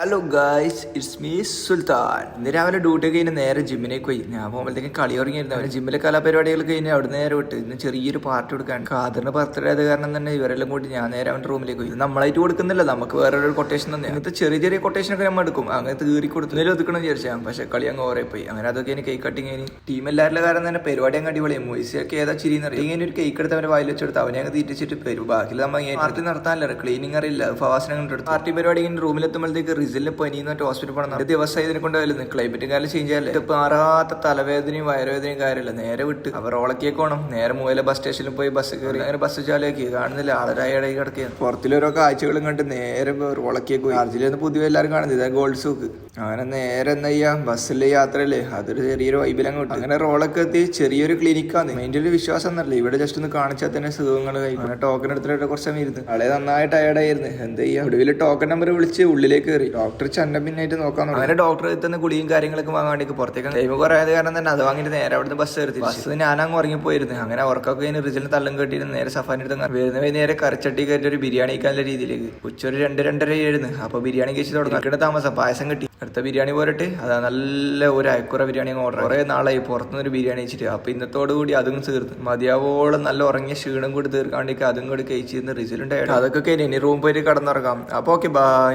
Hello guys, it's me സുൽത്താൻ. ഇന്ന് രാവിലെ duty കഴിഞ്ഞ് നേരെ ജിമ്മിലേക്ക് പോയി. ഞാൻ പോകുമ്പോഴത്തേക്കും കളി തുടങ്ങിയിരുന്നു. അവര് ജിമ്മിലെ കലാപരിപാടികൾ കഴിഞ്ഞ് അവിടെ നേരെ വിട്ട് ഇന്ന് ചെറിയൊരു പാർട്ടി കൊടുക്കാൻ ഖാദറിന് ബർത്ത്ഡേ ആയത് കാരണം തന്നെ ഇവരെല്ലാം കൂടി ഞാൻ നേരെ അവൻ്റെ റൂമിലേക്ക് പോയി. നമ്മളായിട്ട് കൊടുക്കുന്നില്ല, നമുക്ക് വേറൊരു കൊട്ടേഷൻ തന്നെ. അങ്ങനത്തെ ചെറിയ ചെറിയ കൊട്ടേഷനൊക്കെ നമ്മൾ എടുക്കും. അങ്ങനത്തെ കീറി കൊടുക്കുന്നതിൽ ഒതുക്കണം വിചാരിച്ചാൽ, പക്ഷേ കളി അങ്ങ് ഓരേ പോയി. അങ്ങനെ അതൊക്കെ എനിക്ക് കേക്ക് കട്ടിങ് കഴിഞ്ഞ് ടീം എല്ലാവരുടെ കാരണം തന്നെ പരിപാടി അങ്ങ് അടിപൊളിയും. മൊയ്സിയൊക്കെ ഏതാ ചിരിയെന്ന് അറിയാം. ഇങ്ങനെ ഒരു കേക്ക് എടുത്ത് അവൻ്റെ വായിൽ വെച്ചെടുത്ത് അവനെ അങ്ങ് തീറ്റിച്ചിട്ട് വരും. ബാക്കി നമ്മൾ പാർട്ടി നടത്താനില്ല, ക്ലീനിങ് അറിയില്ല, ഫവാസിനെ കണ്ടെടുത്തു. പാർട്ടി പരിപാടി ഇങ്ങനെ റൂമിലെത്തുമ്പോഴത്തേക്ക് റിസലിന് പനിന്ന് ഹോസ്പിറ്റൽ പോകണം. ദിവസം ഇതിനെ കൊണ്ടുപോയാലും ക്ലൈമറ്റ് കാലം ചേഞ്ച് ആയാലും ഇപ്പൊ മാറാത്ത തലവേദനയും വയറുവേദനയും കാര്യമില്ല. നേരെ വിട്ട് അവർ ഓളക്കിയൊക്കെ വേണം. നേരെ മൂല ബസ് സ്റ്റേഷനിൽ പോയി ബസ് കയറി അങ്ങനെ ബസ് ചാലയാക്കി കാണുന്നില്ല, ആളരായി കിടക്കുകയാണ്. പുറത്തിലോരോ കാഴ്ചകളും കണ്ട് നേരെ ഓളക്കിയൊക്കെ പോയി. അർജിലെന്ന് പുതിയ എല്ലാവരും കാണുന്നത് ഇതാ ഗോൾഡ് സൂക്ക്. അങ്ങനെ നേരെ എന്താ ചെയ്യാ, ബസ്സിലെ യാത്രയല്ലേ, അതൊരു ചെറിയൊരു വൈബിലങ്ങ് വിട്ടു. അങ്ങനെ റോളൊക്കെ എത്തി ചെറിയൊരു ക്ലിനിക്കാണ്. അതിന്റെ ഒരു വിശ്വാസം എന്നല്ല, ഇവിടെ ജസ്റ്റ് ഒന്ന് കാണിച്ചാൽ തന്നെ സുഖങ്ങൾ കഴിക്കും. ടോക്കൺ എടുത്തിട്ട് കുറച്ച് സമയം ഇരുന്ന് ആളെ നന്നായി ടയർഡായിരുന്നു. എന്താ ചെയ്യാ, ഒടുവിൽ ടോക്കൺ നമ്പർ വിളിച്ച് ഉള്ളിലേക്ക് കയറി. ഡോക്ടർ ചന്നപ്പിന്നായിട്ട് നോക്കാൻ തുടങ്ങി. അങ്ങനെ ഡോക്ടർ തന്നെ ഗുളിയും കാര്യങ്ങളൊക്കെ വാങ്ങാൻ വേണ്ടി പുറത്തേക്ക് ടൈം കുറേ ആയത് കാരണം തന്നെ അത് വാങ്ങിയിട്ട് നേരെ അവിടുന്ന് ബസ് കയറി. ബസ് ഞാനങ്ങ് ഉറങ്ങിപ്പോയിരുന്നു. അങ്ങനെ ഉറക്കൊക്കെ കഴിഞ്ഞ് റിസലിന് തള്ളും കെട്ടിയിട്ട് നേരെ സഫാരി എടുത്ത് വരുന്ന നേരെ കറിച്ചട്ടി കയറ്റി ഒരു ബിരിയാണി കഴിക്കാനുള്ള രീതിയിലേക്ക് ഉച്ചൊരു 2-2:30 ആയിരുന്നു. അപ്പൊ ബിരിയാണി കഴിച്ച് തുടങ്ങി. താമസം പായസം കിട്ടി. അടുത്ത ബിരിയാണി പോരട്ടെ, അതാ നല്ല ഒരു അയക്കുറ ബിരിയാണി ഓർഡർ. കുറെ നാളായി പുറത്തുനിന്നൊരു ബിരിയാണി കഴിച്ചിട്ട്. അപ്പൊ ഇന്നത്തോടു കൂടി അതും തീർന്നു. മതിയാവോളം നല്ല ഉറങ്ങിയ ക്ഷീണം കൂടി തീർക്കാണ്ടിരിക്കുക അതും കൂടി കഴിച്ചിരുന്ന് റിസലുണ്ടായിട്ട് അതൊക്കെ കഴിഞ്ഞ് ഇനി റൂം പോയിട്ട് കടന്നുറങ്ങാം. അപ്പൊ ഓക്കെ, ബൈ.